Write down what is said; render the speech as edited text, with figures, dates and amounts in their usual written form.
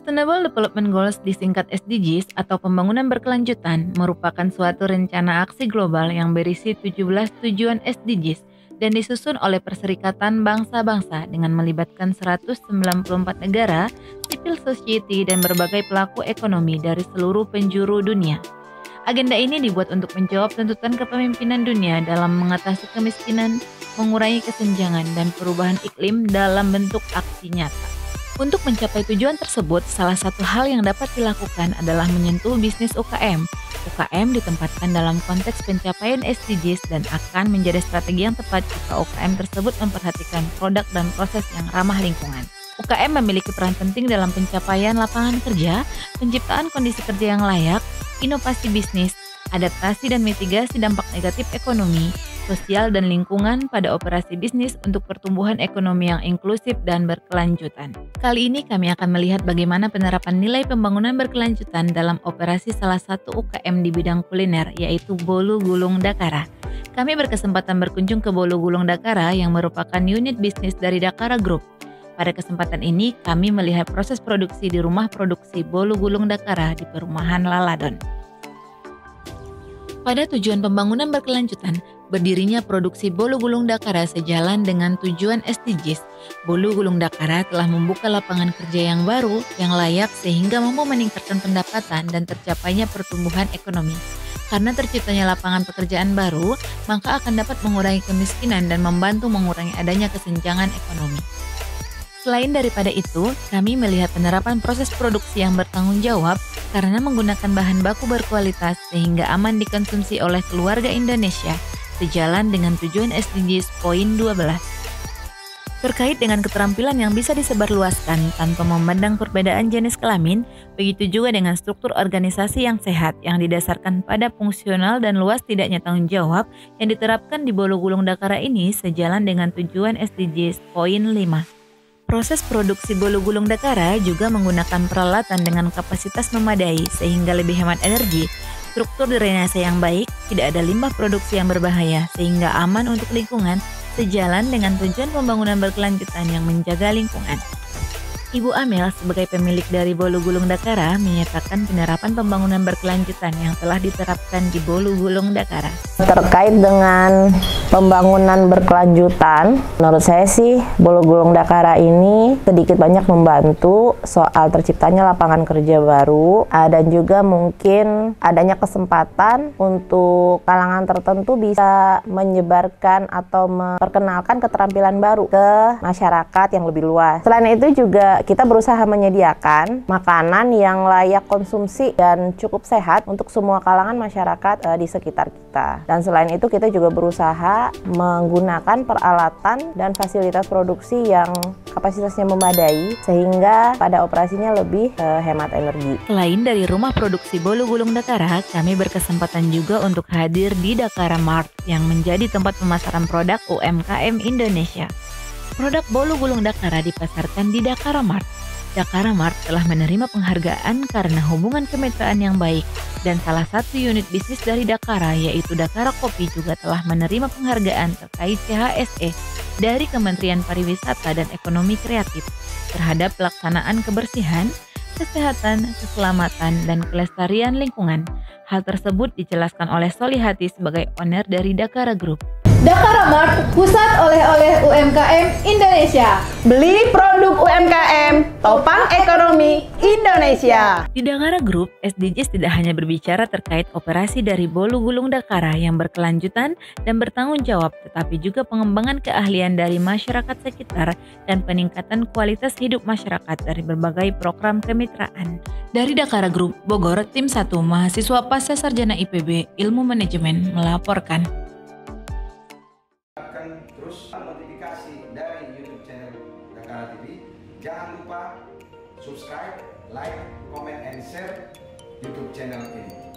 Sustainable Development Goals disingkat SDGs atau pembangunan berkelanjutan merupakan suatu rencana aksi global yang berisi 17 tujuan SDGs dan disusun oleh Perserikatan Bangsa-Bangsa dengan melibatkan 194 negara, civil society, dan berbagai pelaku ekonomi dari seluruh penjuru dunia. Agenda ini dibuat untuk menjawab tuntutan kepemimpinan dunia dalam mengatasi kemiskinan, mengurangi kesenjangan, dan perubahan iklim dalam bentuk aksi nyata. Untuk mencapai tujuan tersebut, salah satu hal yang dapat dilakukan adalah menyentuh bisnis UKM. UKM ditempatkan dalam konteks pencapaian SDGs dan akan menjadi strategi yang tepat jika UKM tersebut memperhatikan produk dan proses yang ramah lingkungan. UKM memiliki peran penting dalam pencapaian lapangan kerja, penciptaan kondisi kerja yang layak, inovasi bisnis, adaptasi dan mitigasi dampak negatif ekonomi, sosial dan lingkungan pada operasi bisnis untuk pertumbuhan ekonomi yang inklusif dan berkelanjutan. Kali ini kami akan melihat bagaimana penerapan nilai pembangunan berkelanjutan dalam operasi salah satu UKM di bidang kuliner, yaitu Bolu Gulung Dakara. Kami berkesempatan berkunjung ke Bolu Gulung Dakara yang merupakan unit bisnis dari Dakara Group. Pada kesempatan ini, kami melihat proses produksi di rumah produksi Bolu Gulung Dakara di Perumahan Laladon. Pada tujuan pembangunan berkelanjutan, berdirinya produksi Bolu Gulung Dakara sejalan dengan tujuan SDGs. Bolu Gulung Dakara telah membuka lapangan kerja yang baru, yang layak sehingga mampu meningkatkan pendapatan dan tercapainya pertumbuhan ekonomi. Karena terciptanya lapangan pekerjaan baru, maka akan dapat mengurangi kemiskinan dan membantu mengurangi adanya kesenjangan ekonomi. Selain daripada itu, kami melihat penerapan proses produksi yang bertanggung jawab karena menggunakan bahan baku berkualitas sehingga aman dikonsumsi oleh keluarga Indonesia, sejalan dengan tujuan SDGs poin 12. Terkait dengan keterampilan yang bisa disebarluaskan tanpa memandang perbedaan jenis kelamin, begitu juga dengan struktur organisasi yang sehat yang didasarkan pada fungsional dan luas tidaknya tanggung jawab yang diterapkan di Bolu Gulung Dakara ini sejalan dengan tujuan SDGs poin 5. Proses produksi Bolu Gulung Dakara juga menggunakan peralatan dengan kapasitas memadai sehingga lebih hemat energi, struktur drainase yang baik, tidak ada limbah produksi yang berbahaya sehingga aman untuk lingkungan sejalan dengan tujuan pembangunan berkelanjutan yang menjaga lingkungan. Ibu Amel sebagai pemilik dari Bolu Gulung Dakara menyatakan penerapan pembangunan berkelanjutan yang telah diterapkan di Bolu Gulung Dakara. Terkait dengan pembangunan berkelanjutan, menurut saya sih Bolu Gulung Dakara ini sedikit banyak membantu soal terciptanya lapangan kerja baru dan juga mungkin adanya kesempatan untuk kalangan tertentu bisa menyebarkan atau memperkenalkan keterampilan baru ke masyarakat yang lebih luas. Selain itu juga kita berusaha menyediakan makanan yang layak konsumsi dan cukup sehat untuk semua kalangan masyarakat di sekitar kita. Dan selain itu kita juga berusaha menggunakan peralatan dan fasilitas produksi yang kapasitasnya memadai sehingga pada operasinya lebih hemat energi. Selain dari rumah produksi Bolu Gulung Dakara, kami berkesempatan juga untuk hadir di Dakara Mart yang menjadi tempat pemasaran produk UMKM Indonesia. Produk Bolu Gulung Dakara dipasarkan di Dakara Mart. Dakara Mart telah menerima penghargaan karena hubungan kemitraan yang baik dan salah satu unit bisnis dari Dakara yaitu Dakara Kopi juga telah menerima penghargaan terkait CHSE dari Kementerian Pariwisata dan Ekonomi Kreatif terhadap pelaksanaan kebersihan, kesehatan, keselamatan, dan kelestarian lingkungan. Hal tersebut dijelaskan oleh Solihati sebagai owner dari Dakara Group. Dakara Mart, pusat oleh-oleh UMKM Indonesia. Beli produk UMKM, topang ekonomi Indonesia. Di Dakara Group, SDGs tidak hanya berbicara terkait operasi dari Bolu Gulung Dakara yang berkelanjutan dan bertanggung jawab, tetapi juga pengembangan keahlian dari masyarakat sekitar dan peningkatan kualitas hidup masyarakat dari berbagai program kemitraan. Dari Dakara Group, Bogor, Tim 1 mahasiswa Pasca Sarjana IPB Ilmu Manajemen melaporkan. Terus notifikasi dari YouTube channel Dakara TV. Jangan lupa subscribe, like, comment, and share YouTube channel ini.